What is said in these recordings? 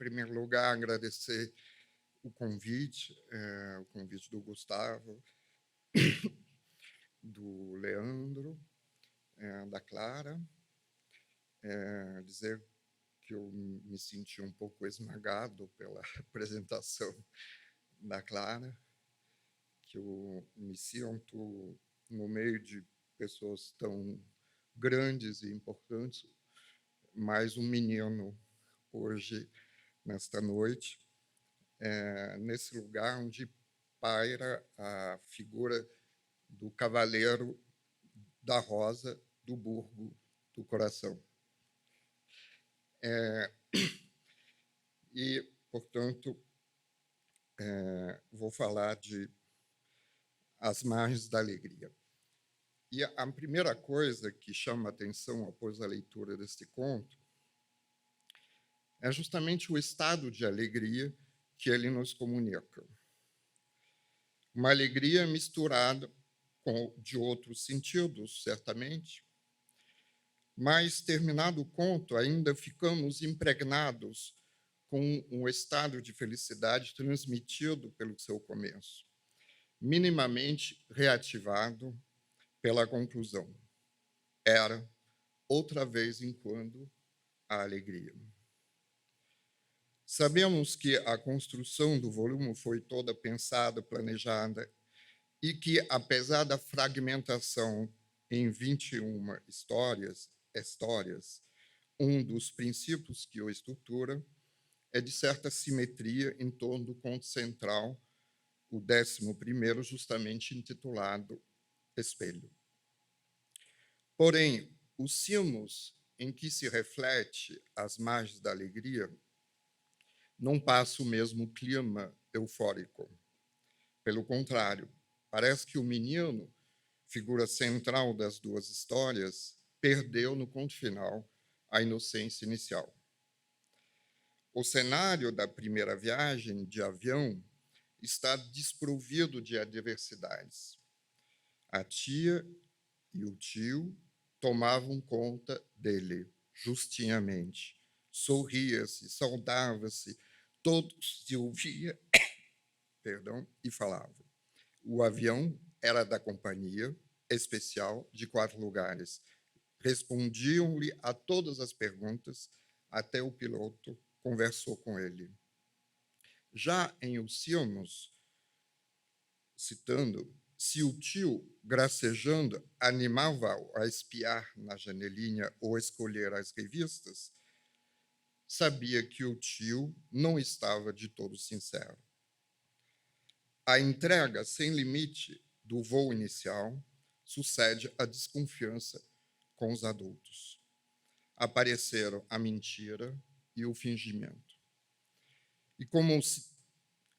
primeiro lugar, agradecer o convite do Gustavo, do Leandro, da Clara, dizer que eu me senti um pouco esmagado pela apresentação da Clara, que eu me sinto no meio de pessoas tão grandes e importantes, mais um menino hoje, nesta noite, nesse lugar onde paira a figura do cavaleiro da rosa do Burgo do Coração. E, portanto, vou falar de As Margens da Alegria. E a primeira coisa que chama a atenção após a leitura deste conto é justamente o estado de alegria que ele nos comunica. Uma alegria misturada de outros sentidos, certamente, mas, terminado o conto, ainda ficamos impregnados com um estado de felicidade transmitido pelo seu começo, minimamente reativado pela conclusão. Era, outra vez em quando, a alegria. Sabemos que a construção do volume foi toda pensada, planejada, e que, apesar da fragmentação em 21 histórias, um dos princípios que o estrutura é de certa simetria em torno do ponto central, o 11º, justamente intitulado Espelho. Porém, os cimos em que se reflete as margens da alegria não passa o mesmo clima eufórico. Pelo contrário, parece que o menino, figura central das duas histórias, perdeu no conto final a inocência inicial. O cenário da primeira viagem de avião está desprovido de adversidades. A tia e o tio tomavam conta dele, justinhamente. Sorria-se, saudava-se, todos se ouvia, e falavam. O avião era da companhia especial de 4 lugares. Respondiam-lhe a todas as perguntas, até o piloto conversou com ele. Já em Os Cimos, citando, se o tio, gracejando, animava-o a espiar na janelinha ou escolher as revistas, sabia que o tio não estava de todo sincero. A entrega sem limite do voo inicial sucede à desconfiança com os adultos. Apareceram a mentira e o fingimento. E como se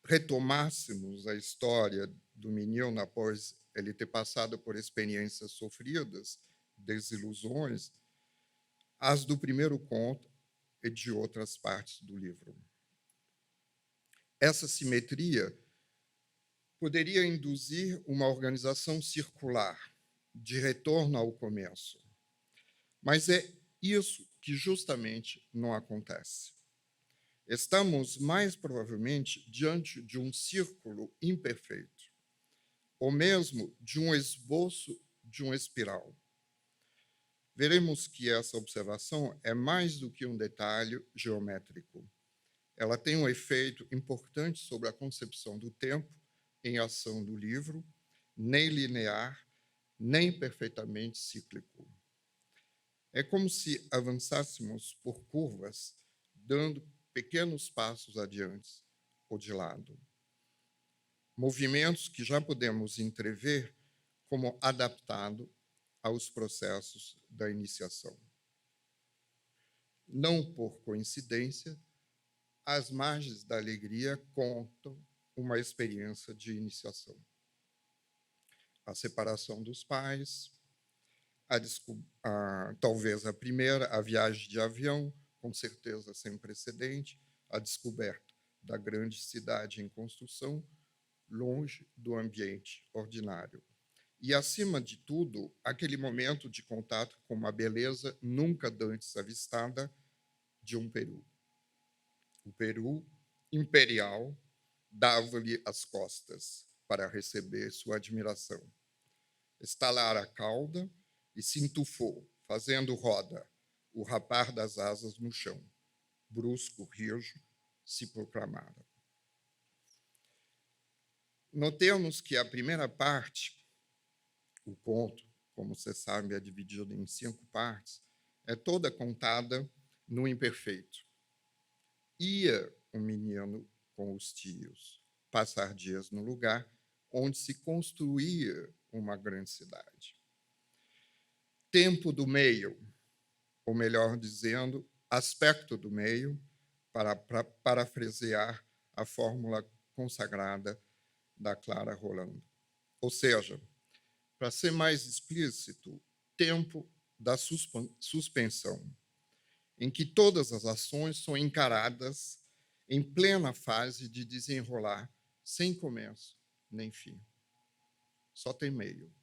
retomássemos a história do menino após ele ter passado por experiências sofridas, desilusões, as do primeiro conto e de outras partes do livro. Essa simetria poderia induzir uma organização circular, de retorno ao começo. Mas é isso que justamente não acontece. Estamos, mais provavelmente, diante de um círculo imperfeito, ou mesmo de um esboço de uma espiral. Veremos que essa observação é mais do que um detalhe geométrico. Ela tem um efeito importante sobre a concepção do tempo em ação do livro, nem linear, nem perfeitamente cíclico. É como se avançássemos por curvas, dando pequenos passos adiante ou de lado. Movimentos que já podemos entrever como adaptado aos processos da iniciação. Não por coincidência, As Margens da Alegria contam uma experiência de iniciação. A separação dos pais, talvez a primeira, a viagem de avião, com certeza sem precedente, a descoberta da grande cidade em construção, longe do ambiente ordinário. E, acima de tudo, aquele momento de contato com uma beleza nunca antes avistada de um Peru. O Peru imperial dava-lhe as costas para receber sua admiração. Estalara a cauda e se entufou, fazendo roda, o rapar das asas no chão. Brusco rijo se proclamara. Notemos que a primeira parte, o conto, como você sabe, é dividido em 5 partes, é toda contada no imperfeito. Ia um menino com os tios passar dias no lugar onde se construía uma grande cidade. Tempo do meio, ou melhor dizendo, aspecto do meio, para parafrasear a fórmula consagrada da Clara Rolando. Ou seja, para ser mais explícito, tempo da suspensão, em que todas as ações são encaradas em plena fase de desenrolar, sem começo nem fim. Só tem meio.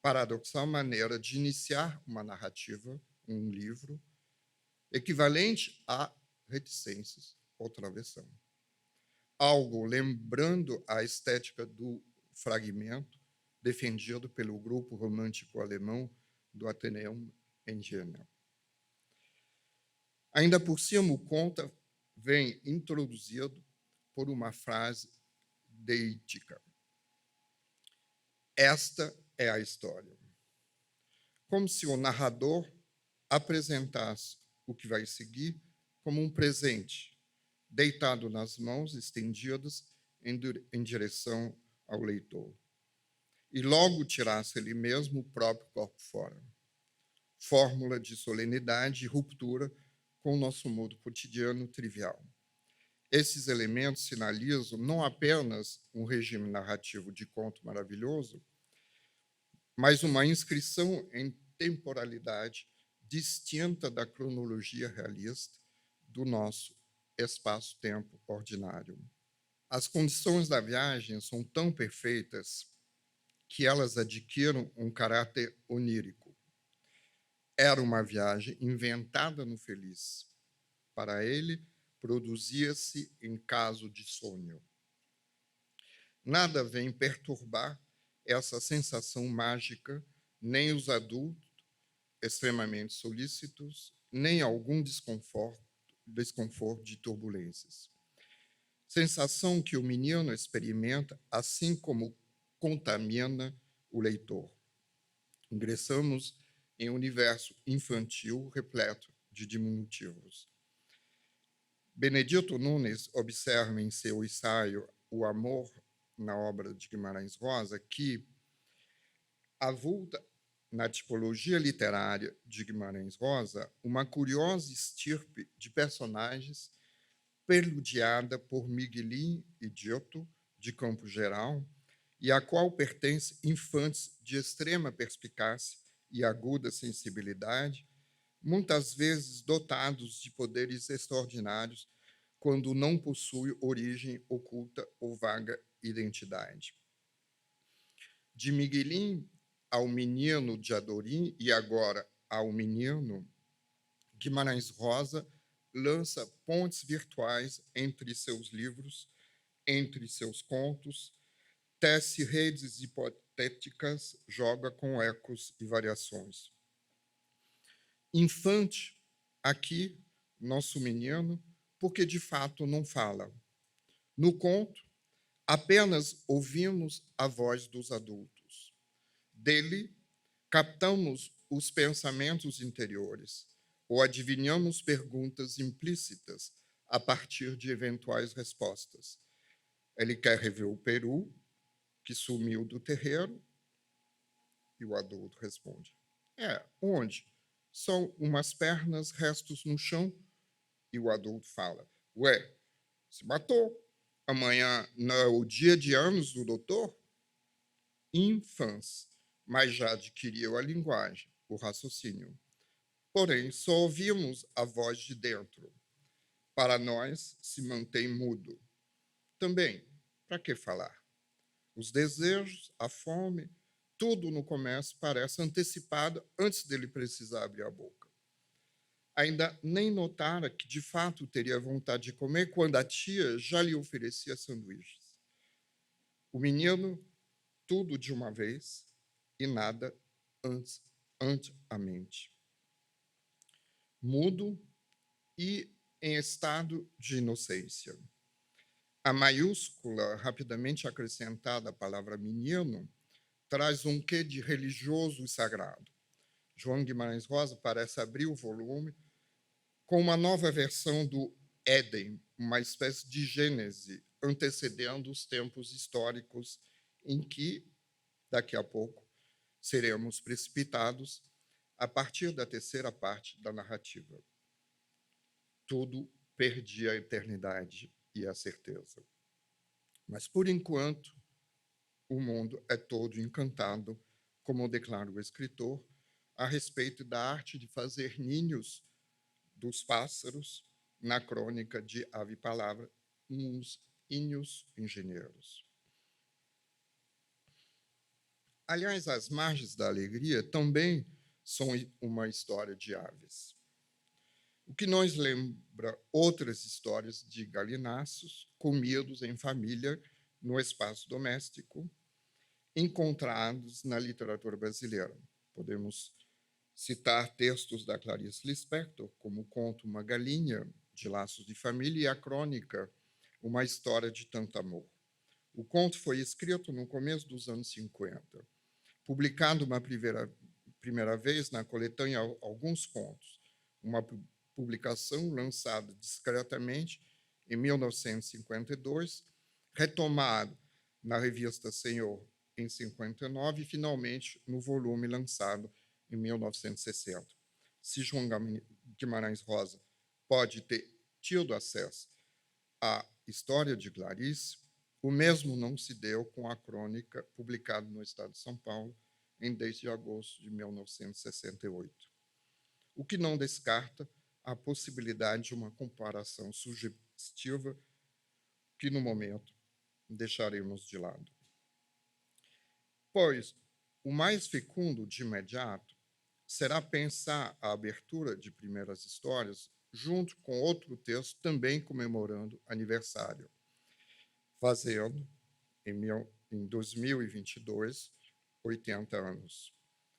Paradoxal maneira de iniciar uma narrativa, um livro, equivalente a reticências ou travessão. Algo lembrando a estética do fragmento defendido pelo grupo romântico alemão do Atheneum em Jena. Ainda por cima, o conto vem introduzido por uma frase deítica. Esta é a história. Como se o narrador apresentasse o que vai seguir como um presente, deitado nas mãos estendidas em direção ao leitor. E logo tirasse ele mesmo o próprio corpo fora. Fórmula de solenidade e ruptura com o nosso modo cotidiano trivial. Esses elementos sinalizam não apenas um regime narrativo de conto maravilhoso, mas uma inscrição em temporalidade distinta da cronologia realista do nosso espaço-tempo ordinário. As condições da viagem são tão perfeitas que elas adquiram um caráter onírico. Era uma viagem inventada no feliz. Para ele, produzia-se em caso de sonho. Nada vem perturbar essa sensação mágica, nem os adultos extremamente solícitos, nem algum desconforto de turbulências. Sensação que o menino experimenta, assim como contamina o leitor. Ingressamos em um universo infantil repleto de diminutivos. Benedito Nunes observa em seu ensaio O Amor, na obra de Guimarães Rosa, que avulta na tipologia literária de Guimarães Rosa uma curiosa estirpe de personagens preludiada por Miguelin e Giotto, de Campo Geral, e à qual pertence infantes de extrema perspicácia e aguda sensibilidade, muitas vezes dotados de poderes extraordinários, quando não possui origem oculta ou vaga identidade. De Miguelin ao menino de Adorim e agora ao menino, Guimarães Rosa lança pontes virtuais entre seus livros, entre seus contos, tece redes hipotéticas, joga com ecos e variações. Infante, aqui, nosso menino, porque de fato não fala. No conto, apenas ouvimos a voz dos adultos. Dele, captamos os pensamentos interiores, ou adivinhamos perguntas implícitas a partir de eventuais respostas. Ele quer rever o Peru, que sumiu do terreiro, e o adulto responde: onde? São umas pernas, restos no chão, e o adulto fala: ué, se matou. Amanhã não é o dia de anos do doutor? Infância, mas já adquiriu a linguagem, o raciocínio. Porém, só ouvimos a voz de dentro. Para nós, se mantém mudo. Também, para que falar? Os desejos, a fome, tudo no começo parece antecipado antes dele precisar abrir a boca. ainda nem notara que, de fato, teria vontade de comer quando a tia já lhe oferecia sanduíches. O menino, tudo de uma vez e nada ante a mente. Mudo e em estado de inocência. A maiúscula, rapidamente acrescentada à palavra menino, traz um quê de religioso e sagrado. João Guimarães Rosa parece abrir o volume com uma nova versão do Éden, uma espécie de Gênese, antecedendo os tempos históricos em que, daqui a pouco, seremos precipitados a partir da terceira parte da narrativa. Tudo perdia a eternidade e a certeza. Mas, por enquanto, o mundo é todo encantado, como declara o escritor, a respeito da arte de fazer ninhos dos pássaros, na crônica de Ave Palavra, uns ínhos engenheiros. Aliás, as margens da alegria também são uma história de aves. O que nos lembra outras histórias de galináceos comidos em família no espaço doméstico, encontrados na literatura brasileira. Podemos citar textos da Clarice Lispector, como o conto Uma Galinha, de Laços de Família, e a crônica Uma História de Tanto Amor. O conto foi escrito no começo dos anos 50, publicado uma primeira vez na coletânea Alguns Contos, uma publicação lançada discretamente em 1952, retomado na revista Senhor em 59 e, finalmente, no volume lançado em 1960. Se João Guimarães Rosa pode ter tido acesso à história de Clarice, o mesmo não se deu com a crônica publicada no Estado de São Paulo em 10 de agosto de 1968, o que não descarta a possibilidade de uma comparação sugestiva que, no momento, deixaremos de lado. Pois o mais fecundo de imediato será pensar a abertura de primeiras histórias junto com outro texto também comemorando aniversário, fazendo, em 2022, 80 anos,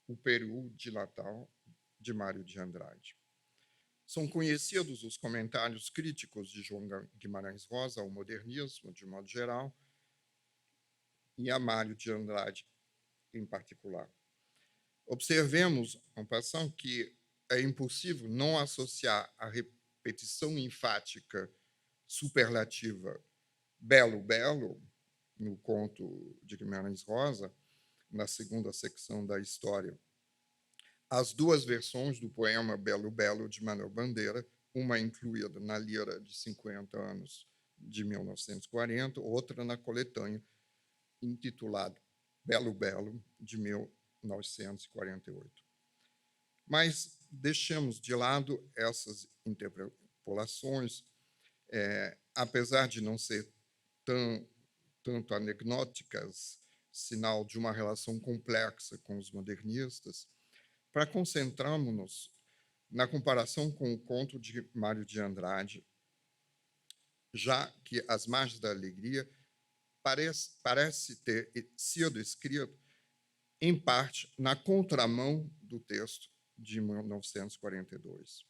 o Peru de Natal, de Mário de Andrade. São conhecidos os comentários críticos de João Guimarães Rosa ao modernismo, de modo geral, e a Mário de Andrade em particular. Observemos, en passant, que é impossível não associar a repetição enfática superlativa belo, belo, no conto de Guimarães Rosa, na segunda secção da história, as duas versões do poema Belo, Belo, de Manuel Bandeira, uma incluída na Lira de 50 anos de 1940, outra na coletânea intitulada Belo, Belo, de 1948. Mas deixemos de lado essas interpolações, apesar de não ser tanto anedóticas, sinal de uma relação complexa com os modernistas, para concentrarmos-nos na comparação com o conto de Mário de Andrade, já que As Margens da Alegria parece ter sido escrito, em parte, na contramão do texto de 1942.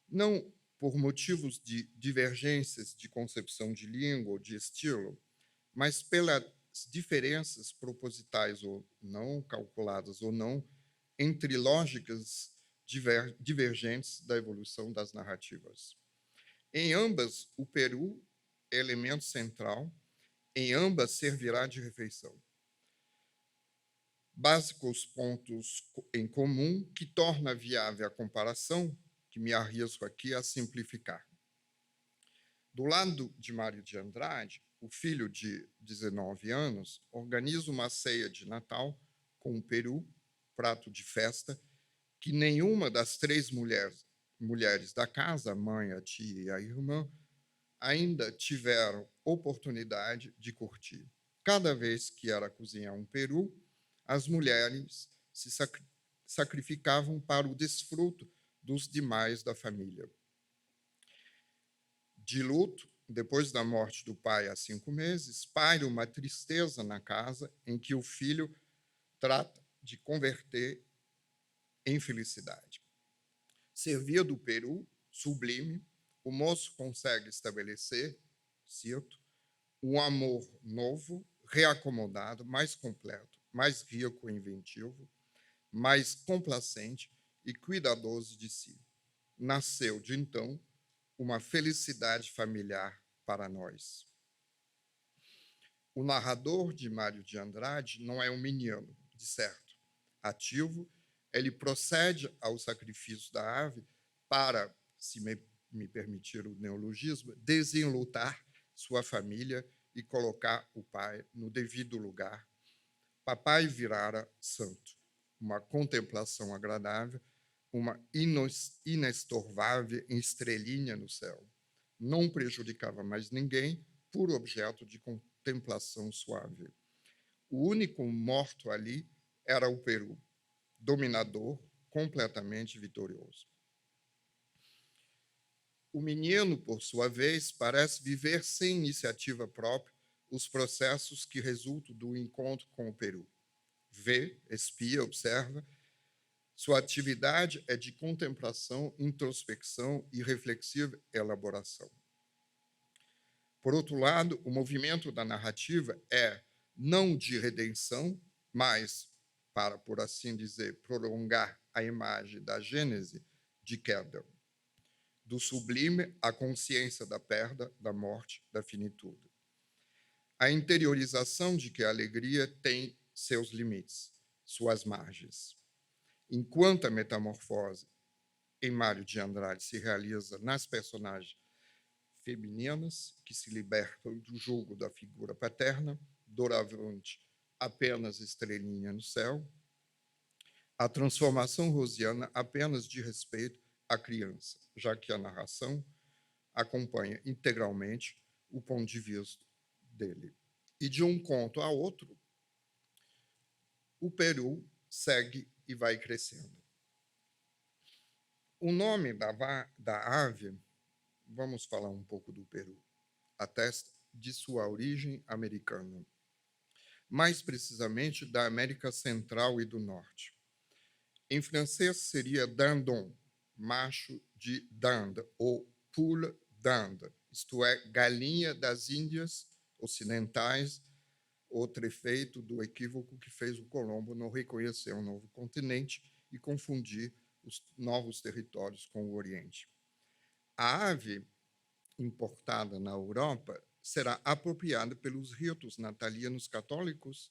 Não por motivos de divergências de concepção de língua ou de estilo, mas pelas diferenças propositais ou não, calculadas ou não, entre lógicas divergentes da evolução das narrativas. Em ambas, o Peru é elemento central, em ambas servirá de refeição. Básicos pontos em comum que torna viável a comparação, que me arrisco aqui a simplificar. Do lado de Mário de Andrade, o filho de 19 anos organiza uma ceia de Natal com um peru, prato de festa, que nenhuma das três mulheres da casa, a mãe, a tia e a irmã, ainda tiveram oportunidade de curtir. Cada vez que era cozinhar um peru, as mulheres se sacrificavam para o desfruto dos demais da família. De luto, depois da morte do pai há 5 meses, paira uma tristeza na casa em que o filho trata de converter em felicidade. Servia do Peru, sublime, o moço consegue estabelecer, cito, um amor novo, reacomodado, mais completo, mais rico e inventivo, mais complacente e cuidadoso de si. Nasceu, de então, uma felicidade familiar para nós. O narrador de Mário de Andrade não é um menino, de certo. Ativo, ele procede ao sacrifício da ave para, se me permitir o neologismo, desenlutar sua família e colocar o pai no devido lugar. Papai virara santo, uma contemplação agradável, uma inestorvável estrelinha no céu. Não prejudicava mais ninguém, por objeto de contemplação suave. O único morto ali era o Peru, dominador, completamente vitorioso. O menino, por sua vez, parece viver sem iniciativa própria os processos que resultam do encontro com o Peru. Vê, espia, observa. Sua atividade é de contemplação, introspecção e reflexiva elaboração. Por outro lado, o movimento da narrativa é não de redenção, mas, para, por assim dizer, prolongar a imagem da Gênese, de queda. Do sublime à consciência da perda, da morte, da finitude. A interiorização de que a alegria tem seus limites, suas margens. Enquanto a metamorfose em Mário de Andrade se realiza nas personagens femininas que se libertam do jugo da figura paterna, doravante apenas estrelinha no céu, a transformação rosiana apenas de respeito à criança, já que a narração acompanha integralmente o ponto de vista dele. E de um conto a outro, o Peru segue e vai crescendo. O nome da ave, vamos falar um pouco do Peru, atesta de sua origem americana, mais precisamente da América Central e do Norte. Em francês seria dindon, macho de dinde, ou poule dinde, isto é, galinha das Índias Ocidentais, outro efeito do equívoco que fez o Colombo não reconhecer um novo continente e confundir os novos territórios com o Oriente. A ave importada na Europa será apropriada pelos ritos natalinos católicos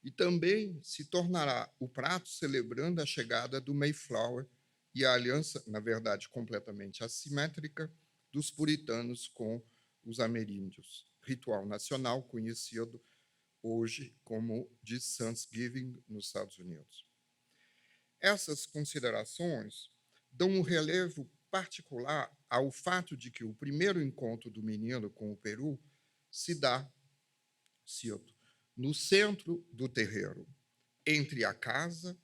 e também se tornará o prato celebrando a chegada do Mayflower e a aliança, na verdade, completamente assimétrica, dos puritanos com os ameríndios, ritual nacional conhecido hoje como de Thanksgiving nos Estados Unidos. Essas considerações dão um relevo particular ao fato de que o primeiro encontro do menino com o Peru se dá, cito, no centro do terreiro, entre a casa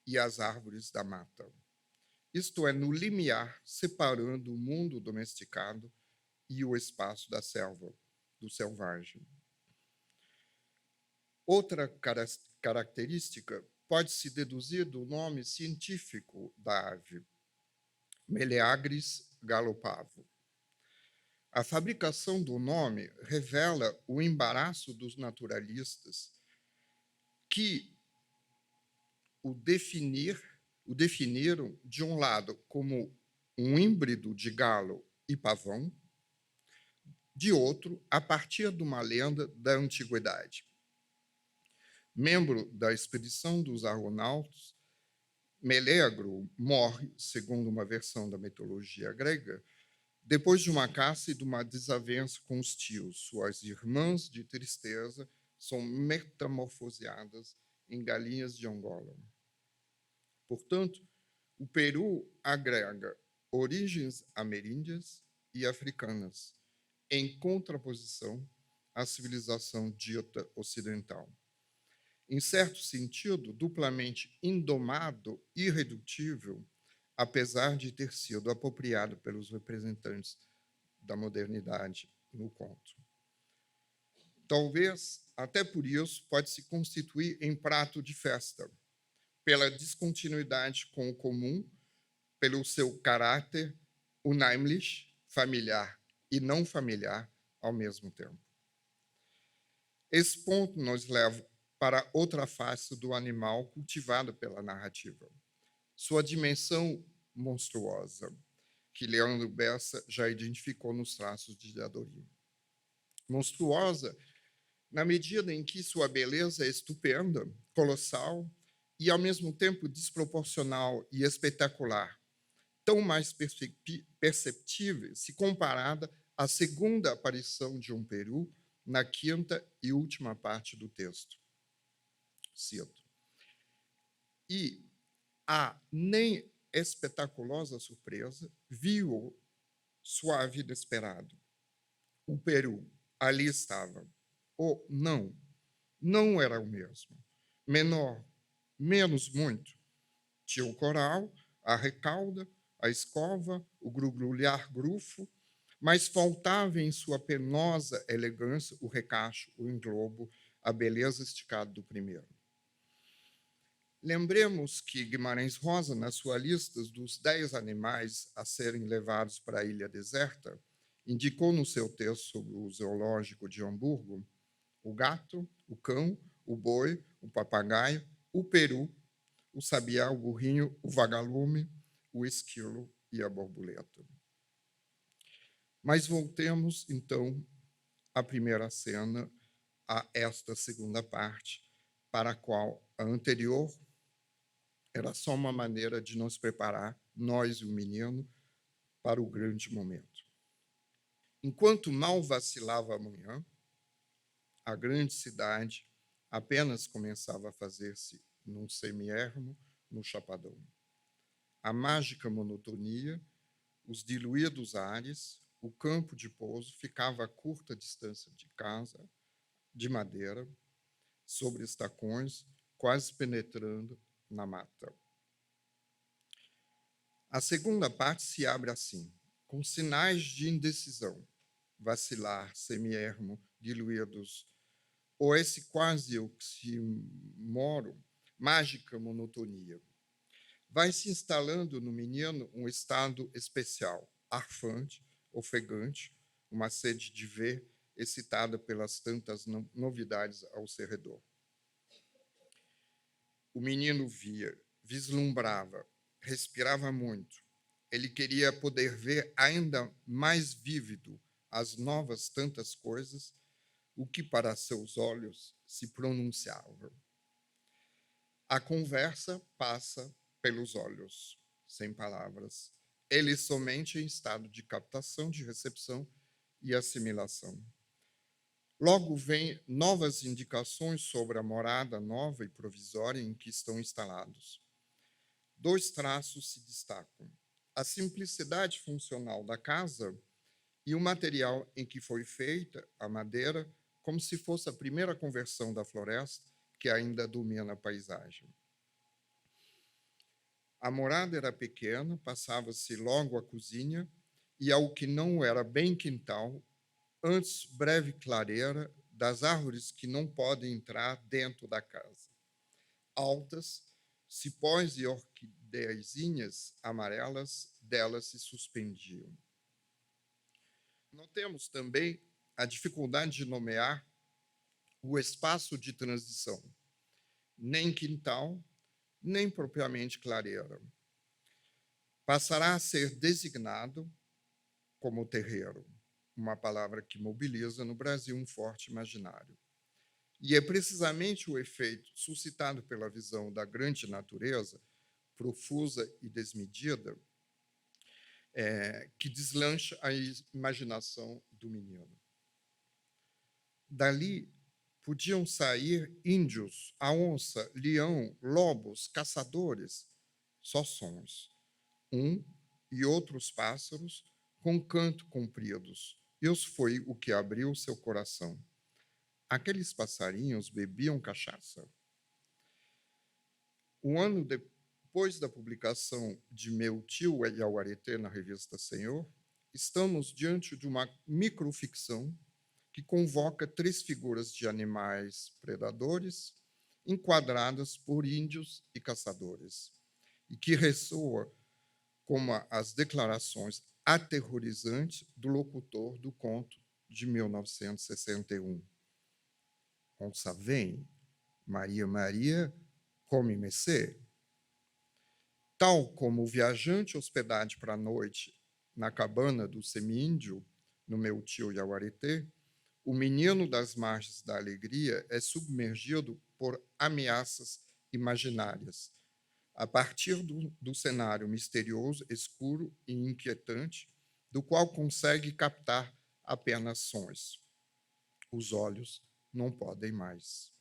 e as árvores da mata. Isto é, no limiar, separando o mundo domesticado e o espaço da selva, do selvagem. Outra característica pode-se deduzir do nome científico da ave, Meleagris galopavo. A fabricação do nome revela o embaraço dos naturalistas que o definiram, de um lado, como um híbrido de galo e pavão, de outro, a partir de uma lenda da antiguidade. Membro da expedição dos Argonautas, Melegro morre, segundo uma versão da mitologia grega, depois de uma caça e de uma desavença com os tios. Suas irmãs de tristeza são metamorfoseadas em galinhas de Angola. Portanto, o Peru agrega origens ameríndias e africanas, em contraposição à civilização dita ocidental. Em certo sentido, duplamente indomado e irredutível, apesar de ter sido apropriado pelos representantes da modernidade no conto. Talvez, até por isso, pode se constituir em prato de festa, pela descontinuidade com o comum, pelo seu caráter unheimlich, familiar e não familiar ao mesmo tempo. Esse ponto nos leva para outra face do animal cultivado pela narrativa, sua dimensão monstruosa, que Leandro Bessa já identificou nos traços de Diadorim. Monstruosa na medida em que sua beleza é estupenda, colossal e, ao mesmo tempo, desproporcional e espetacular, tão mais perceptível se comparada à segunda aparição de um peru na quinta e última parte do texto. Cito. E a nem espetaculosa surpresa viu-o suave e inesperado. O peru ali estava. Ou não era o mesmo. Menor, menos muito. Tinha o coral, a recauda, a escova, o grugrulhar grufo, mas faltava em sua penosa elegância o recacho, o englobo, a beleza esticada do primeiro. Lembremos que Guimarães Rosa, na sua lista dos 10 animais a serem levados para a ilha deserta, indicou no seu texto sobre o zoológico de Hamburgo o gato, o cão, o boi, o papagaio, o peru, o sabiá, o burrinho, o vagalume, o esquilo e a borboleta. Mas voltemos, então, à primeira cena, a esta segunda parte, para a qual a anterior era só uma maneira de nos preparar, nós e o menino, para o grande momento. Enquanto mal vacilava a manhã, a grande cidade apenas começava a fazer-se num semi-ermo no chapadão. A mágica monotonia, os diluídos ares, o campo de pouso ficava a curta distância de casa, de madeira, sobre estacões, quase penetrando na mata. A segunda parte se abre assim, com sinais de indecisão, vacilar, semi-ermo, diluídos, ou esse quase oxímoro, mágica monotonia. Vai se instalando no menino um estado especial, arfante, ofegante, uma sede de ver, excitada pelas tantas novidades ao seu redor. O menino via, vislumbrava, respirava muito. Ele queria poder ver ainda mais vívido as novas tantas coisas, o que para seus olhos se pronunciava. A conversa passa pelos olhos, sem palavras. Ele somente em estado de captação, de recepção e assimilação. Logo vêm novas indicações sobre a morada nova e provisória em que estão instalados. 2 traços se destacam: a simplicidade funcional da casa e o material em que foi feita, a madeira, como se fosse a primeira conversão da floresta que ainda domina a paisagem. A morada era pequena, passava-se logo a cozinha e ao que não era bem quintal, antes breve clareira das árvores que não podem entrar dentro da casa. Altas, cipós e orquideiazinhas amarelas delas se suspendiam. Notemos também a dificuldade de nomear o espaço de transição, nem quintal, nem propriamente clareira. Passará a ser designado como terreiro, uma palavra que mobiliza no Brasil um forte imaginário. E é precisamente o efeito suscitado pela visão da grande natureza, profusa e desmedida, que deslancha a imaginação do menino. Dali podiam sair índios, a onça, leão, lobos, caçadores, só sons. Um e outros pássaros com canto compridos. Isso foi o que abriu seu coração. Aqueles passarinhos bebiam cachaça. Um ano depois da publicação de Meu Tio Yaguareté na revista Senhor, estamos diante de uma microficção que convoca 3 figuras de animais predadores enquadradas por índios e caçadores, e que ressoa como as declarações aterrorizantes do locutor do conto de 1961. Onça vem, Maria, Maria, come-me ser. Tal como o viajante hospedado para a noite na cabana do semi-índio, no Meu Tio Yaguareté, o menino das margens da alegria é submergido por ameaças imaginárias, a partir do cenário misterioso, escuro e inquietante, do qual consegue captar apenas sons. Os olhos não podem mais.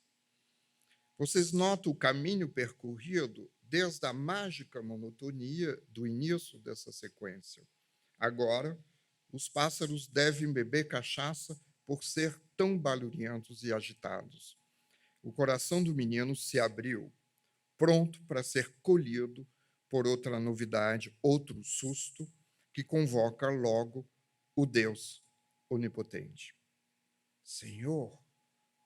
Vocês notam o caminho percorrido desde a mágica monotonia do início dessa sequência. Agora, os pássaros devem beber cachaça por ser tão barulhentos e agitados. O coração do menino se abriu, pronto para ser colhido por outra novidade, outro susto, que convoca logo o Deus onipotente. Senhor,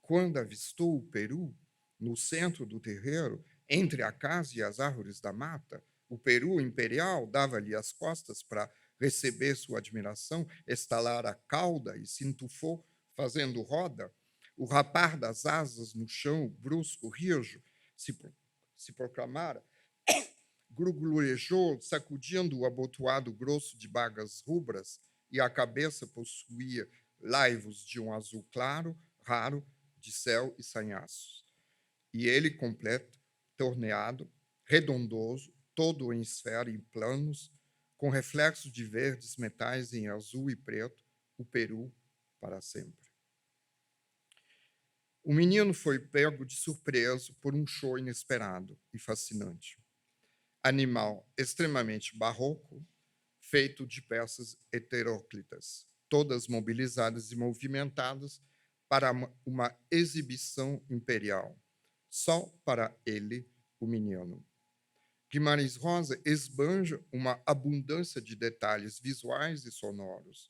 quando avistou o peru no centro do terreiro, entre a casa e as árvores da mata, o peru imperial dava-lhe as costas para receber sua admiração, estalar a cauda e se entufou, fazendo roda. O rapar das asas no chão, brusco, rijo, se proclamara, grugulejou, sacudindo o abotoado grosso de bagas rubras, e a cabeça possuía laivos de um azul claro, raro, de céu e sanhaços. E ele completo, torneado, redondoso, todo em esfera e planos, com reflexos de verdes metais em azul e preto, o peru para sempre. O menino foi pego de surpresa por um show inesperado e fascinante. Animal extremamente barroco, feito de peças heteróclitas, todas mobilizadas e movimentadas para uma exibição imperial, só para ele, o menino. Guimarães Rosa esbanja uma abundância de detalhes visuais e sonoros,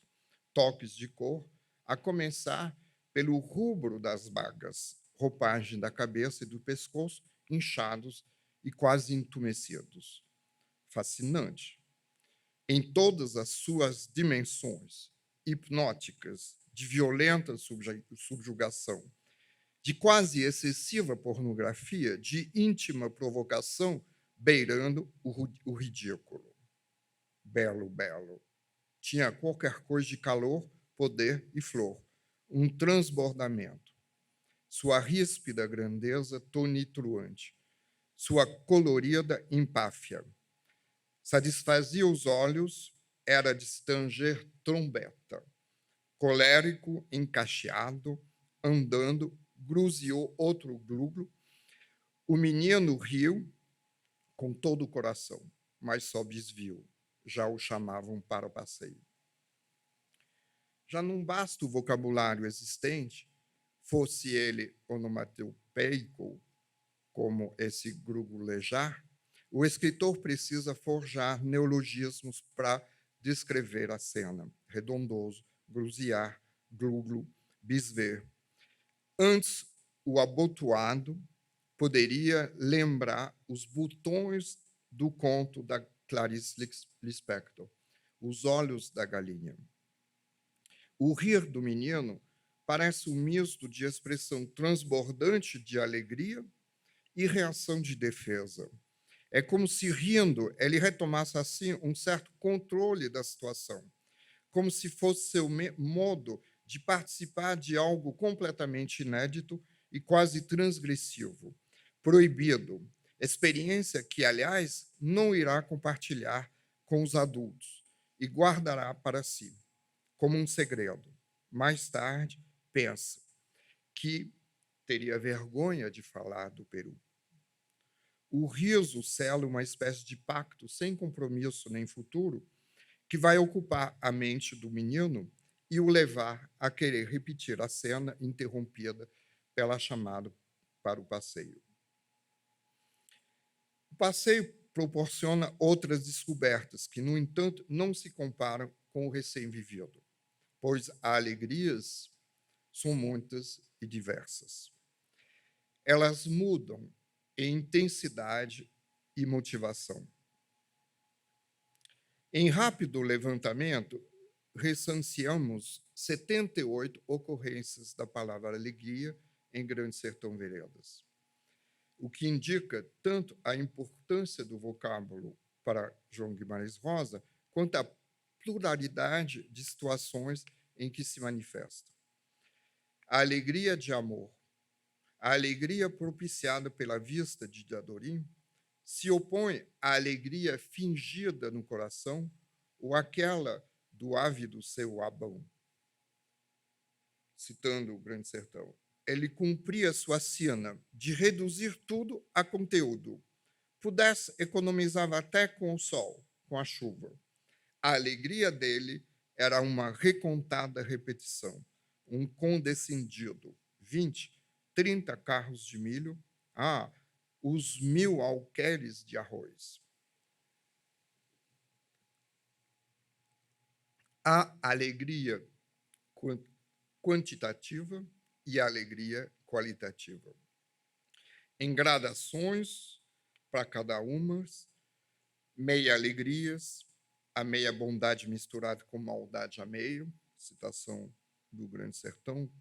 toques de cor, a começar pelo rubro das bagas, roupagem da cabeça e do pescoço inchados e quase entumecidos. Fascinante. Em todas as suas dimensões, hipnóticas, de violenta subjugação, de quase excessiva pornografia, de íntima provocação, beirando o ridículo. Belo, belo. Tinha qualquer coisa de calor, poder e flor, um transbordamento. Sua ríspida grandeza tonitruante, sua colorida empáfia. Satisfazia os olhos, era de estanger trombeta. Colérico, encaixeado, andando, gruziou outro gluglo. O menino riu com todo o coração, mas só desviou. Já o chamavam para o passeio. Já não basta o vocabulário existente, fosse ele onomatopeico, como esse grugulejar, o escritor precisa forjar neologismos para descrever a cena. Redondoso, gruziar, gluglo, bisver. Antes, o abotoado poderia lembrar os botões do conto da Clarice Lispector, Os Olhos da Galinha. O rir do menino parece um misto de expressão transbordante de alegria e reação de defesa. É como se, rindo, ele retomasse assim um certo controle da situação, como se fosse seu modo de participar de algo completamente inédito e quase transgressivo, proibido, experiência que, aliás, não irá compartilhar com os adultos e guardará para si, como um segredo. Mais tarde, pensa que teria vergonha de falar do Peru. O riso sela uma espécie de pacto sem compromisso nem futuro que vai ocupar a mente do menino e o levar a querer repetir a cena interrompida pela chamada para o passeio. O passeio proporciona outras descobertas que, no entanto, não se comparam com o recém-vivido, pois as alegrias são muitas e diversas. Elas mudam em intensidade e motivação. Em rápido levantamento, recenseamos 78 ocorrências da palavra alegria em Grande Sertão Veredas, o que indica tanto a importância do vocábulo para João Guimarães Rosa, quanto a pluralidade de situações em que se manifesta. A alegria de amor, a alegria propiciada pela vista de Diadorim, se opõe à alegria fingida no coração ou àquela do ávido seu Abão. Citando o Grande Sertão, ele cumpria sua sina de reduzir tudo a conteúdo. Pudesse, economizava até com o sol, com a chuva. A alegria dele era uma recontada repetição, um condescendido. 20, 30 carros de milho, os 1000 alqueires de arroz. Há alegria quantitativa e alegria qualitativa. Em gradações para cada uma, meia alegrias, a meia bondade misturada com maldade a meio, citação do Grande Sertão,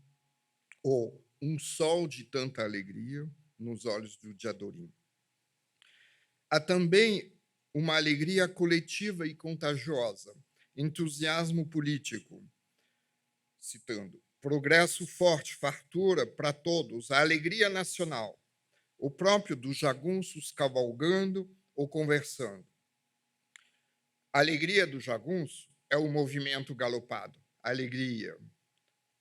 ou um sol de tanta alegria nos olhos do Diadorim. Há também uma alegria coletiva e contagiosa, entusiasmo político, citando, progresso forte, fartura para todos, a alegria nacional, o próprio dos jagunços cavalgando ou conversando. A alegria do jagunço é o movimento galopado, a alegria,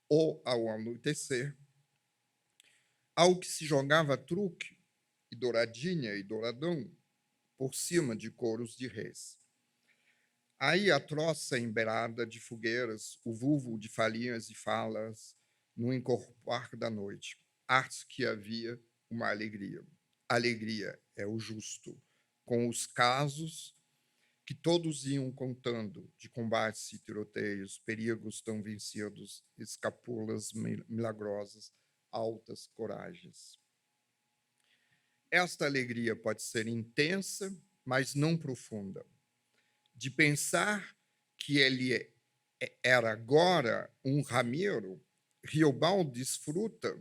ou ao anoitecer, ao que se jogava truque e douradinha e douradão por cima de couros de reis. Aí a troça emberada de fogueiras, o vulvo de falinhas e falas, no encorpar da noite, artes que havia uma alegria. Alegria é o justo, com os casos que todos iam contando de combates e tiroteios, perigos tão vencidos, escapulas milagrosas, altas coragens. Esta alegria pode ser intensa, mas não profunda. De pensar que ele era agora um ramiro, Riobaldo desfruta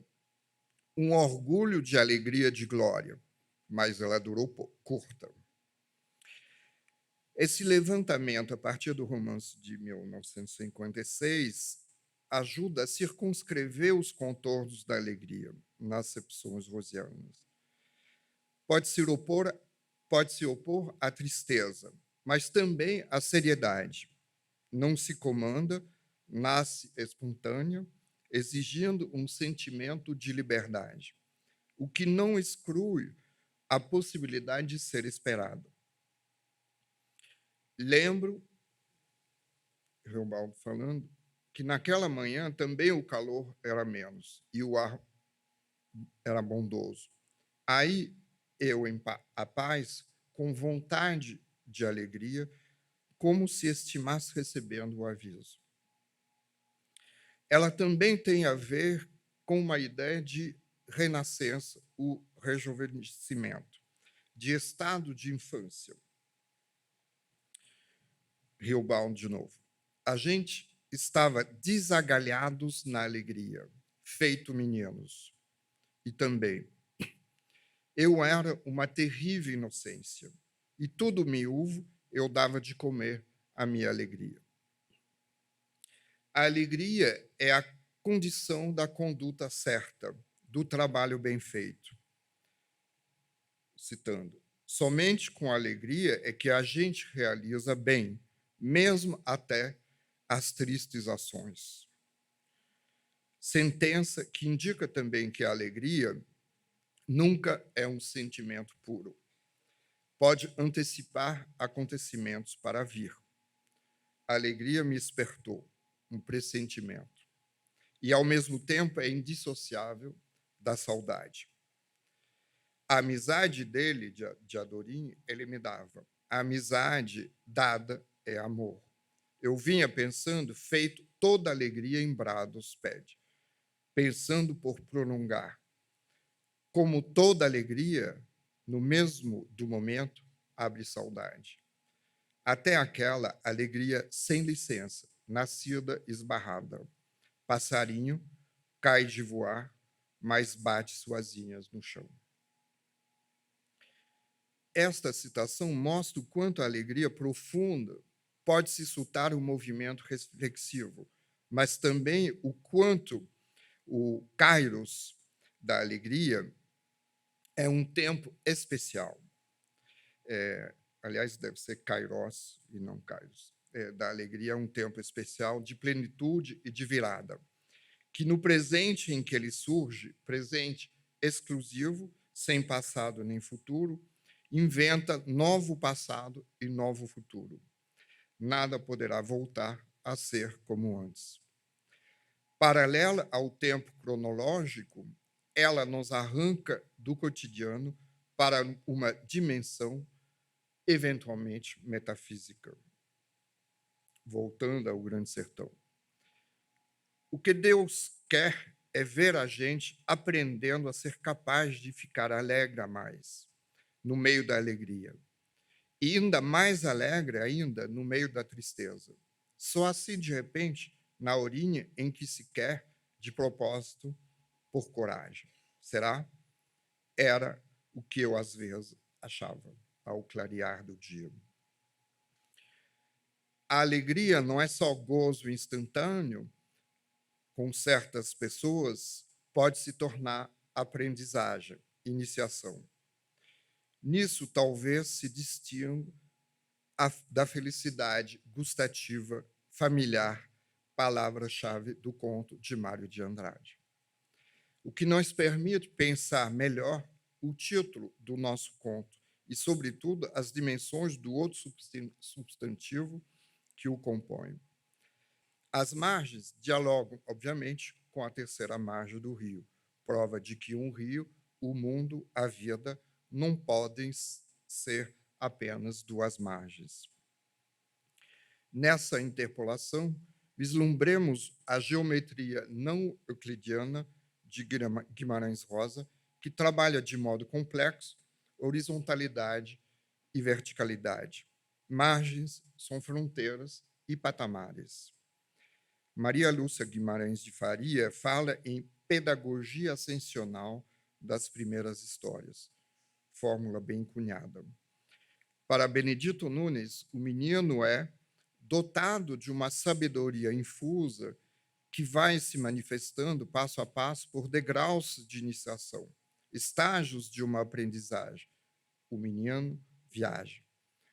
um orgulho de alegria de glória, mas ela durou curta. Esse levantamento, a partir do romance de 1956, ajuda a circunscrever os contornos da alegria nas acepções rosianas. Pode se opor à tristeza, mas também à seriedade. Não se comanda, nasce espontânea, exigindo um sentimento de liberdade, o que não exclui a possibilidade de ser esperado. Lembro, Riobaldo falando, que naquela manhã também o calor era menos e o ar era bondoso. Aí eu, em paz, com vontade de alegria, como se estimasse recebendo o aviso. Ela também tem a ver com uma ideia de renascença, o rejuvenescimento, de estado de infância. Riobaldo de novo. A gente estava desagalhados na alegria, feito meninos. E também, eu era uma terrível inocência, e tudo miúvo eu dava de comer a minha alegria. A alegria é a condição da conduta certa, do trabalho bem feito. Citando, somente com alegria é que a gente realiza bem, mesmo até as tristes ações. Sentença que indica também que a alegria nunca é um sentimento puro. Pode antecipar acontecimentos para vir. A alegria me espertou, um pressentimento. E, ao mesmo tempo, é indissociável da saudade. A amizade dele, de Adorim, ele me dava. A amizade dada é amor. Eu vinha pensando, feito toda alegria em brados pede, pensando por prolongar. Como toda alegria, no mesmo do momento, abre saudade. Até aquela alegria sem licença, nascida esbarrada. Passarinho cai de voar, mas bate suas asas no chão. Esta citação mostra o quanto a alegria profunda pode suscitar um movimento reflexivo, mas também o quanto o kairos da alegria é um tempo especial. Aliás, deve ser kairos e não kairos. Da alegria é um tempo especial de plenitude e de virada, que no presente em que ele surge, presente exclusivo, sem passado nem futuro, inventa novo passado e novo futuro. Nada poderá voltar a ser como antes. Paralela ao tempo cronológico, ela nos arranca do cotidiano para uma dimensão eventualmente metafísica. Voltando ao Grande Sertão. O que Deus quer é ver a gente aprendendo a ser capaz de ficar alegre a mais, no meio da alegria. E ainda mais alegre ainda no meio da tristeza. Só assim, de repente, na horinha em que se quer, de propósito, por coragem. Será? Era o que eu, às vezes, achava ao clarear do dia. A alegria não é só gozo instantâneo, com certas pessoas, pode se tornar aprendizagem, iniciação. Nisso, talvez se distinga da felicidade gustativa familiar, palavra-chave do conto de Mário de Andrade. O que nos permite pensar melhor o título do nosso conto e, sobretudo, as dimensões do outro substantivo que o compõe. As margens dialogam, obviamente, com a terceira margem do rio, prova de que um rio, o mundo, a vida, não podem ser apenas duas margens. Nessa interpolação, vislumbremos a geometria não euclidiana de Guimarães Rosa, que trabalha de modo complexo horizontalidade e verticalidade. Margens são fronteiras e patamares. Maria Lúcia Guimarães de Faria fala em pedagogia ascensional das primeiras histórias, fórmula bem cunhada. Para Benedito Nunes, o menino é dotado de uma sabedoria infusa que vai se manifestando passo a passo por degraus de iniciação, estágios de uma aprendizagem. O menino viaja,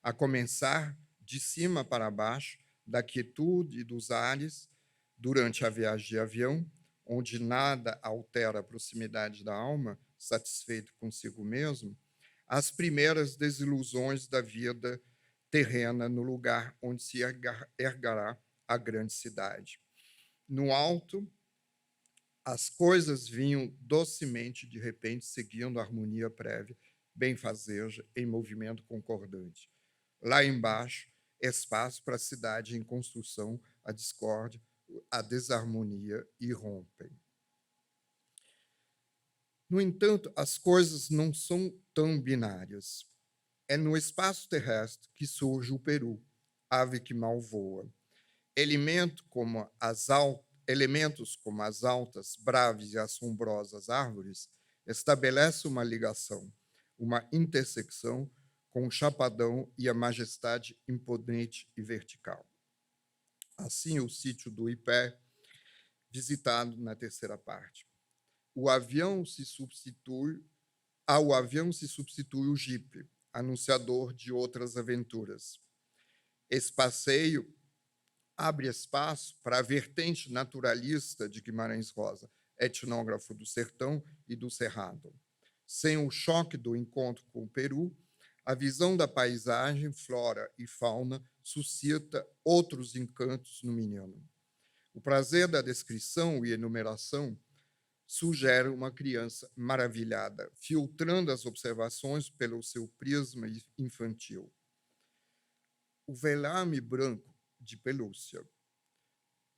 a começar de cima para baixo, da quietude dos ares, durante a viagem de avião, onde nada altera a proximidade da alma, satisfeito consigo mesmo, as primeiras desilusões da vida terrena no lugar onde se ergará a grande cidade. No alto, as coisas vinham docemente, de repente, seguindo a harmonia prévia, benfazeja, em movimento concordante. Lá embaixo, espaço para a cidade em construção, a discórdia, a desarmonia irrompem. No entanto, as coisas não são tão binárias. É no espaço terrestre que surge o peru, ave que mal voa. Elementos como as altas, braves e assombrosas árvores estabelecem uma ligação, uma intersecção com o chapadão e a majestade imponente e vertical. Assim, o sítio do Ipé, visitado na terceira parte. Ao avião se substitui o jipe, anunciador de outras aventuras. Esse passeio abre espaço para a vertente naturalista de Guimarães Rosa, etnógrafo do sertão e do cerrado. Sem o choque do encontro com o Peru, a visão da paisagem, flora e fauna suscita outros encantos no menino. O prazer da descrição e enumeração sugere uma criança maravilhada, filtrando as observações pelo seu prisma infantil. O velame branco de pelúcia,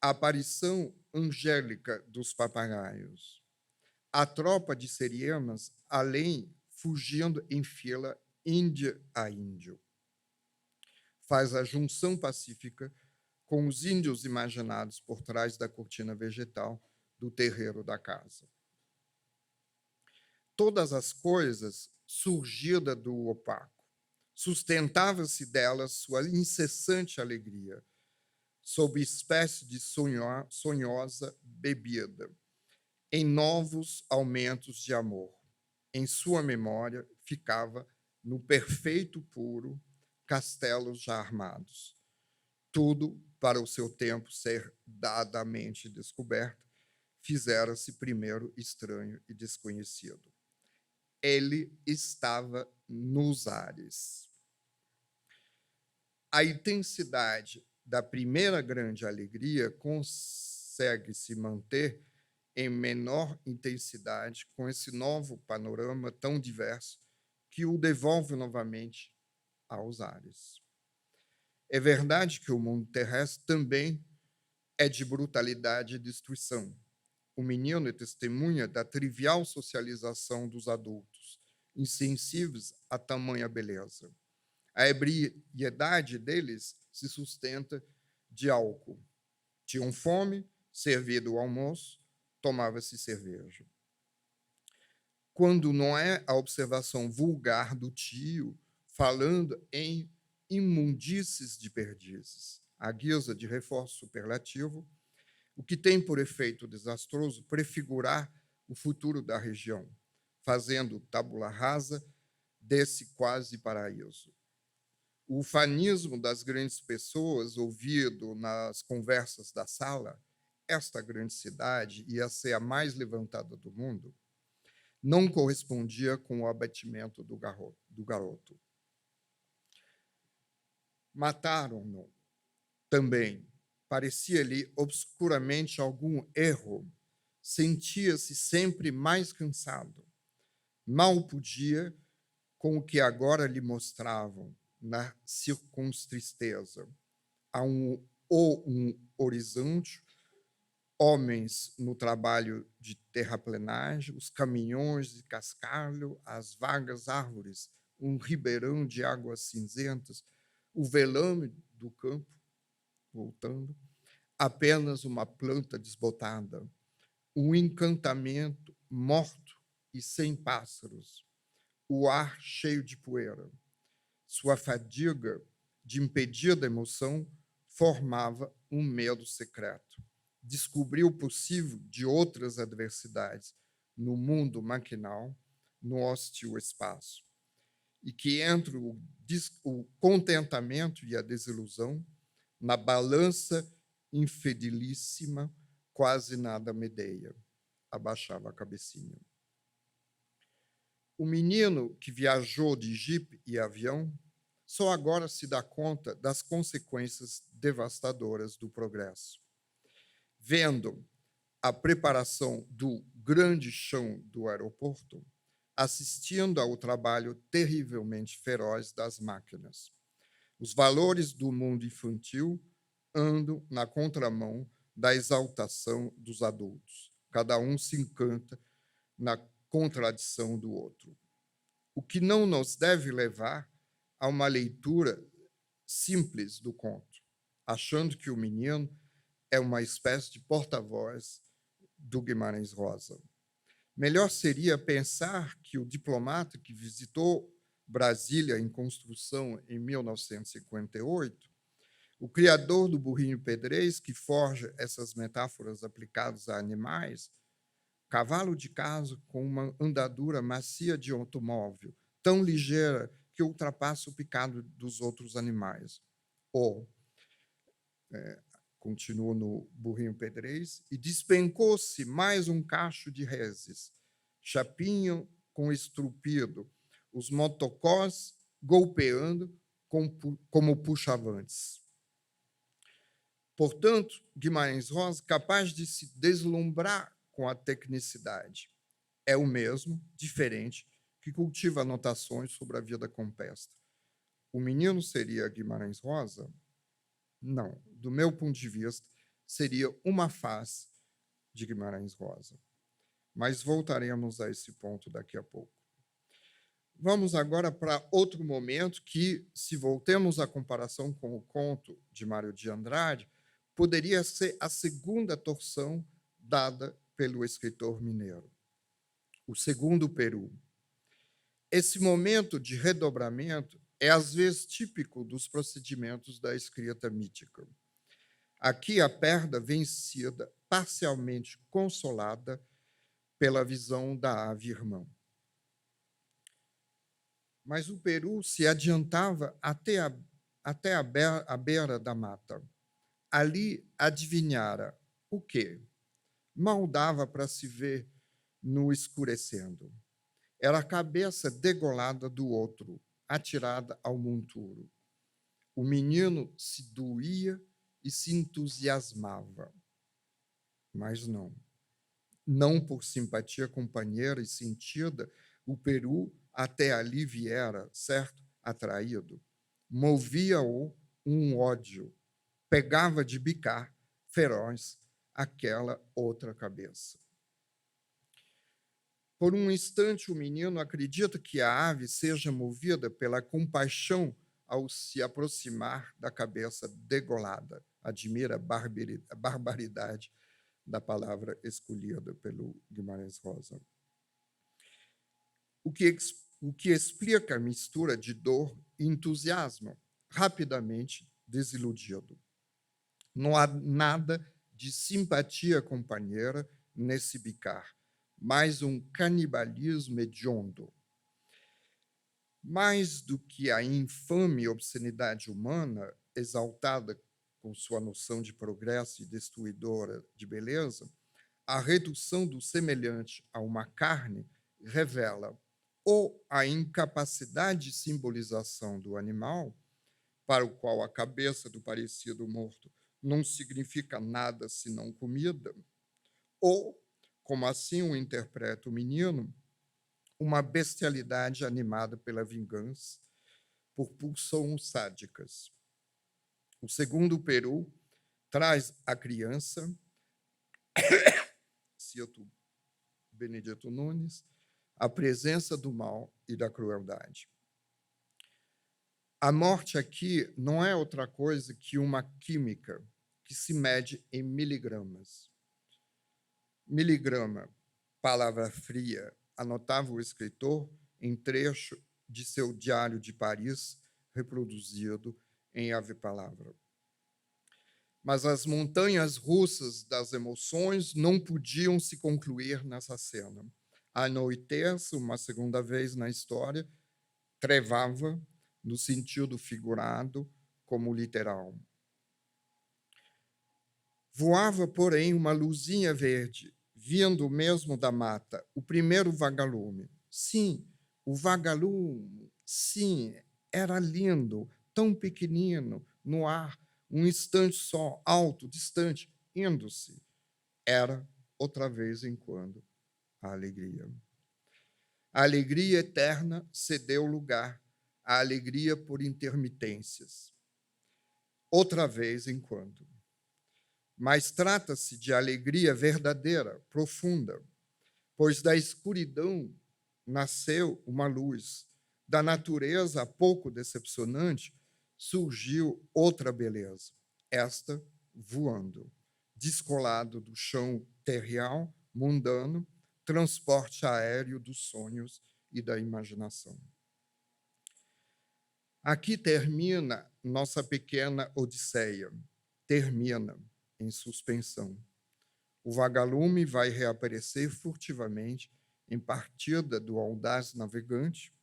a aparição angélica dos papagaios, a tropa de seriemas além fugindo em fila índia a índio. Faz a junção pacífica com os índios imaginados por trás da cortina vegetal do terreiro da casa. Todas as coisas surgida do opaco, sustentava-se delas sua incessante alegria, sob espécie de sonhosa bebida, em novos aumentos de amor. Em sua memória ficava, no perfeito puro, castelos já armados. Tudo, para o seu tempo ser dadamente descoberto, fizera-se primeiro estranho e desconhecido. Ele estava nos ares. A intensidade da primeira grande alegria consegue se manter em menor intensidade com esse novo panorama tão diverso que o devolve novamente aos ares. É verdade que o mundo terrestre também é de brutalidade e destruição. O menino é testemunha da trivial socialização dos adultos, insensíveis a tamanha beleza. A ebriedade deles se sustenta de álcool. Tinham fome, servido o almoço, tomava-se cerveja. Quando não é a observação vulgar do tio falando em imundícies de perdizes, à guisa de reforço superlativo, o que tem por efeito desastroso prefigurar o futuro da região, fazendo tabula rasa desse quase paraíso. O ufanismo das grandes pessoas, ouvido nas conversas da sala, esta grande cidade ia ser a mais levantada do mundo, não correspondia com o abatimento do garoto. Mataram-no também. Parecia-lhe obscuramente algum erro. Sentia-se sempre mais cansado. Mal podia com o que agora lhe mostravam na circuntristeza. Ou um horizonte, homens no trabalho de terraplenagem, os caminhões de cascalho, as vagas árvores, um ribeirão de águas cinzentas, o velame do campo, voltando, apenas uma planta desbotada, um encantamento morto e sem pássaros, o ar cheio de poeira. Sua fadiga de impedida emoção formava um medo secreto. Descobriu o possível de outras adversidades no mundo maquinal, no hostil espaço, e que entre o contentamento e a desilusão, na balança infidelíssima, quase nada medeia. Abaixava a cabecinha. O menino que viajou de jipe e avião só agora se dá conta das consequências devastadoras do progresso. Vendo a preparação do grande chão do aeroporto, assistindo ao trabalho terrivelmente feroz das máquinas. Os valores do mundo infantil andam na contramão da exaltação dos adultos. Cada um se encanta na contradição do outro. O que não nos deve levar a uma leitura simples do conto, achando que o menino é uma espécie de porta-voz do Guimarães Rosa. Melhor seria pensar que o diplomata que visitou Brasília em construção em 1958, o criador do burrinho pedrez, que forja essas metáforas aplicadas a animais, cavalo de casa com uma andadura macia de automóvel, tão ligeira que ultrapassa o picado dos outros animais. Ou, continuou no burrinho pedrez, e despencou-se mais um cacho de reses, chapinho com estrupido, os motocós golpeando como puxavantes. Portanto, Guimarães Rosa, capaz de se deslumbrar com a tecnicidade. É o mesmo, diferente, que cultiva anotações sobre a vida campestre. O menino seria Guimarães Rosa? Não. Do meu ponto de vista, seria uma face de Guimarães Rosa. Mas voltaremos a esse ponto daqui a pouco. Vamos agora para outro momento que, se voltemos à comparação com o conto de Mário de Andrade, poderia ser a segunda torção dada pelo escritor mineiro. O segundo Peru. Esse momento de redobramento é, às vezes, típico dos procedimentos da escrita mítica. Aqui, a perda vencida, parcialmente consolada pela visão da ave irmã. Mas o Peru se adiantava até a beira da mata. Ali adivinhara o quê? Mal dava para se ver no escurecendo. Era a cabeça degolada do outro, atirada ao monturo. O menino se doía e se entusiasmava. Mas não. Não por simpatia companheira e sentida, o Peru até ali viera, certo? Atraído. Movia-o um ódio. Pegava de bicar, feroz, aquela outra cabeça. Por um instante, o menino acredita que a ave seja movida pela compaixão ao se aproximar da cabeça degolada. Admira a barbaridade da palavra escolhida pelo Guimarães Rosa. O que explica a mistura de dor e entusiasmo, rapidamente desiludido. Não há nada de simpatia companheira nesse bicar, mais um canibalismo hediondo. Mais do que a infame obscenidade humana, exaltada com sua noção de progresso e destruidora de beleza, a redução do semelhante a uma carne revela ou a incapacidade de simbolização do animal, para o qual a cabeça do parecido morto não significa nada senão comida, ou, como assim o interpreta o menino, uma bestialidade animada pela vingança, por pulsões sádicas. O segundo Peru traz a criança, cito Benedito Nunes, a presença do mal e da crueldade. A morte aqui não é outra coisa que uma química que se mede em miligramas. Miligrama, palavra fria, anotava o escritor em trecho de seu Diário de Paris, reproduzido em Ave Palavra. Mas as montanhas russas das emoções não podiam se concluir nessa cena. Anoitece, uma segunda vez na história, trevava, no sentido figurado como literal. Voava, porém, uma luzinha verde, vindo mesmo da mata, o primeiro vagalume. Sim, o vagalume, sim, era lindo, tão pequenino, no ar, um instante só, alto, distante, indo-se. Era, outra vez em quando, a alegria. A alegria eterna cedeu lugar à alegria por intermitências. Outra vez em quando. Mas trata-se de alegria verdadeira, profunda, pois da escuridão nasceu uma luz, da natureza pouco decepcionante surgiu outra beleza, esta voando, descolado do chão terreal, mundano, transporte aéreo dos sonhos e da imaginação. Aqui termina nossa pequena odisseia, termina em suspensão. O vagalume vai reaparecer furtivamente em partida do audaz navegante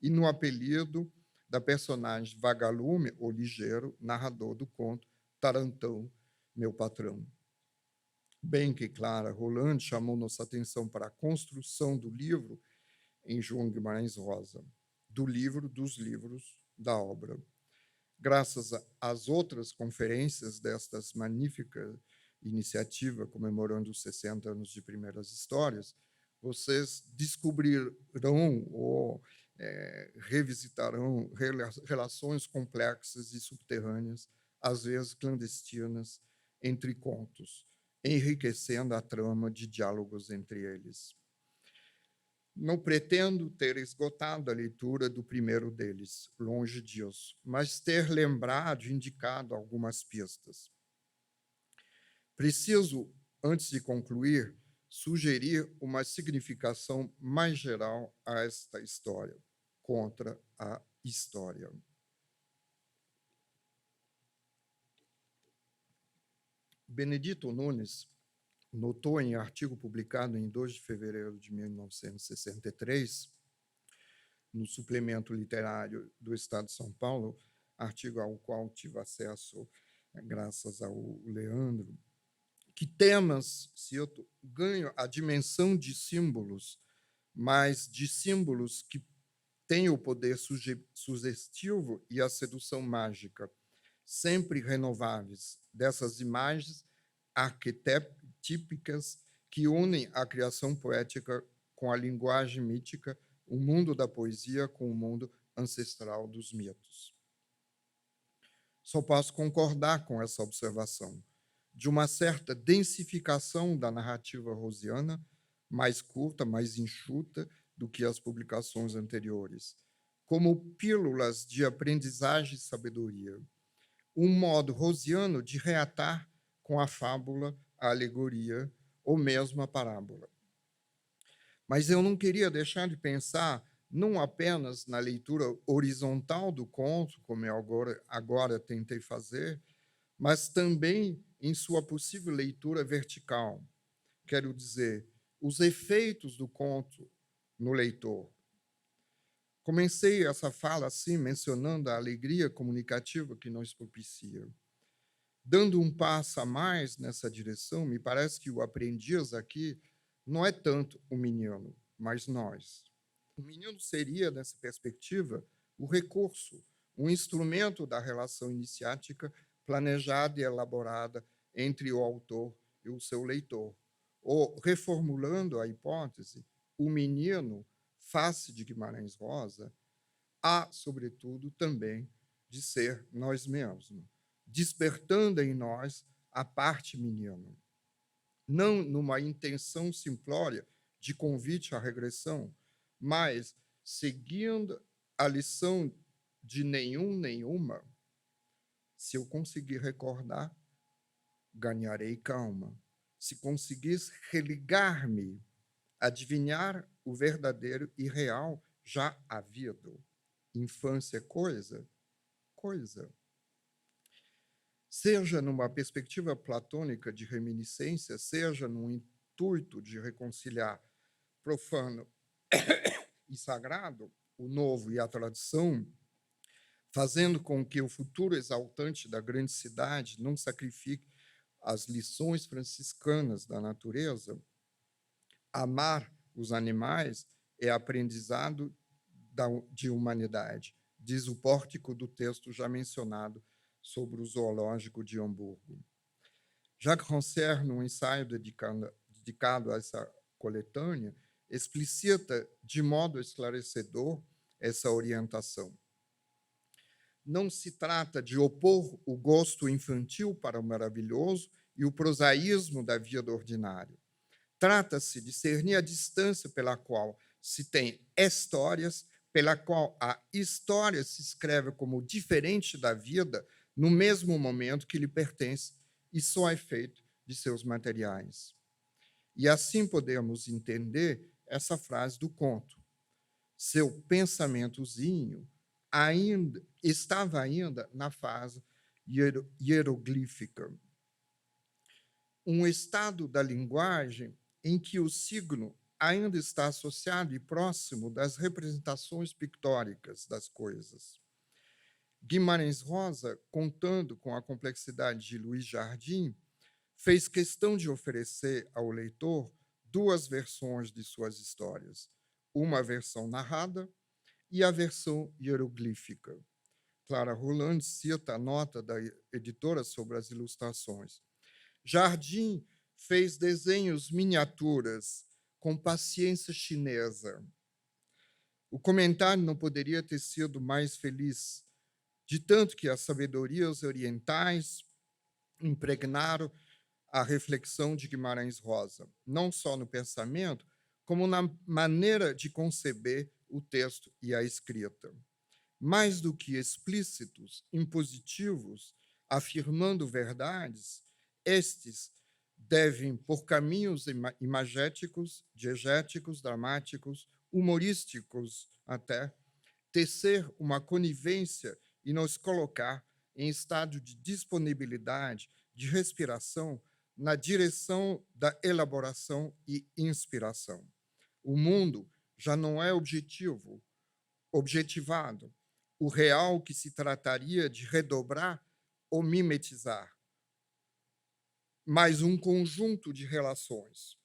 e no apelido da personagem Vagalume, ou ligeiro, narrador do conto Tarantão, meu patrão. Bem que Clara Rolando chamou nossa atenção para a construção do livro em João Guimarães Rosa, do livro dos livros da obra. Graças às outras conferências destas magníficas iniciativa comemorando os 60 anos de Primeiras Histórias, vocês descobrirão ou revisitarão relações complexas e subterrâneas, às vezes clandestinas, entre contos, enriquecendo a trama de diálogos entre eles. Não pretendo ter esgotado a leitura do primeiro deles, longe disso, mas ter lembrado e indicado algumas pistas. Preciso, antes de concluir, sugerir uma significação mais geral a esta história, contra a história. Benedito Nunes notou em artigo publicado em 2 de fevereiro de 1963, no suplemento literário do Estado de São Paulo, artigo ao qual tive acesso graças ao Leandro, que temas, cito, ganham a dimensão de símbolos, mas de símbolos que têm o poder sugestivo e a sedução mágica, sempre renováveis, dessas imagens arquetípicas que unem a criação poética com a linguagem mítica, o mundo da poesia com o mundo ancestral dos mitos. Só posso concordar com essa observação, de uma certa densificação da narrativa rosiana, mais curta, mais enxuta do que as publicações anteriores, como pílulas de aprendizagem e sabedoria, um modo rosiano de reatar com a fábula, a alegoria ou mesmo a parábola. Mas eu não queria deixar de pensar não apenas na leitura horizontal do conto, como eu agora tentei fazer, mas também em sua possível leitura vertical. Quero dizer, os efeitos do conto no leitor. Comecei essa fala assim, mencionando a alegria comunicativa que nos propicia. Dando um passo a mais nessa direção, me parece que o aprendiz aqui não é tanto o menino, mas nós. O menino seria, nessa perspectiva, o recurso, um instrumento da relação iniciática planejada e elaborada entre o autor e o seu leitor. Ou, reformulando a hipótese, o menino, face de Guimarães Rosa, há, sobretudo, também de ser nós mesmos, despertando em nós a parte menina, não numa intenção simplória de convite à regressão, mas seguindo a lição de nenhuma, se eu conseguir recordar, ganharei calma. Se conseguis religar-me, adivinhar o verdadeiro e real já havido. Infância é coisa? Coisa. Seja numa perspectiva platônica de reminiscência, seja num intuito de reconciliar profano e sagrado, o novo e a tradição, fazendo com que o futuro exaltante da grande cidade não sacrifique as lições franciscanas da natureza, amar os animais é aprendizado de humanidade, diz o pórtico do texto já mencionado sobre o zoológico de Hamburgo. Jacques Rancière, num ensaio dedicado a essa coletânea, explicita de modo esclarecedor essa orientação. Não se trata de opor o gosto infantil para o maravilhoso e o prosaísmo da vida ordinária. Trata-se de discernir a distância pela qual se tem histórias, pela qual a história se escreve como diferente da vida no mesmo momento que lhe pertence e só é feito de seus materiais. E assim podemos entender essa frase do conto. Seu pensamentozinho estava ainda na fase hieroglífica. Um estado da linguagem em que o signo ainda está associado e próximo das representações pictóricas das coisas. Guimarães Rosa, contando com a complexidade de Luiz Jardim, fez questão de oferecer ao leitor duas versões de suas histórias, uma versão narrada e a versão hieroglífica. Clara Roland cita a nota da editora sobre as ilustrações. Jardim fez desenhos miniaturas com paciência chinesa. O comentário não poderia ter sido mais feliz, de tanto que as sabedorias orientais impregnaram a reflexão de Guimarães Rosa, não só no pensamento, como na maneira de conceber o texto e a escrita. Mais do que explícitos, impositivos, afirmando verdades, estes devem, por caminhos imagéticos, diegéticos, dramáticos, humorísticos até, tecer uma conivência e nos colocar em estado de disponibilidade, de respiração, na direção da elaboração e inspiração. O mundo já não é objetivado, o real que se trataria de redobrar ou mimetizar, mas um conjunto de relações,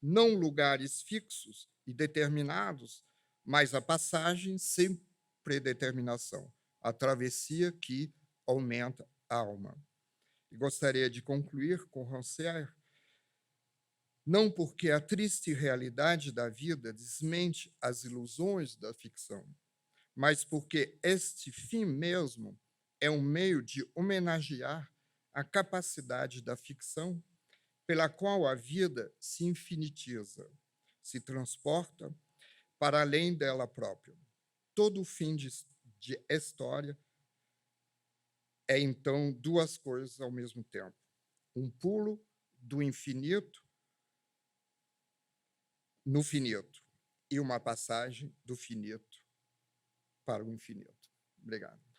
não lugares fixos e determinados, mas a passagem sem predeterminação, a travessia que aumenta a alma. E gostaria de concluir com Rancière, não porque a triste realidade da vida desmente as ilusões da ficção, mas porque este fim mesmo é um meio de homenagear a capacidade da ficção pela qual a vida se infinitiza, se transporta para além dela própria. Todo o fim de história é, então, duas coisas ao mesmo tempo. Um pulo do infinito no finito e uma passagem do finito para o infinito. Obrigado.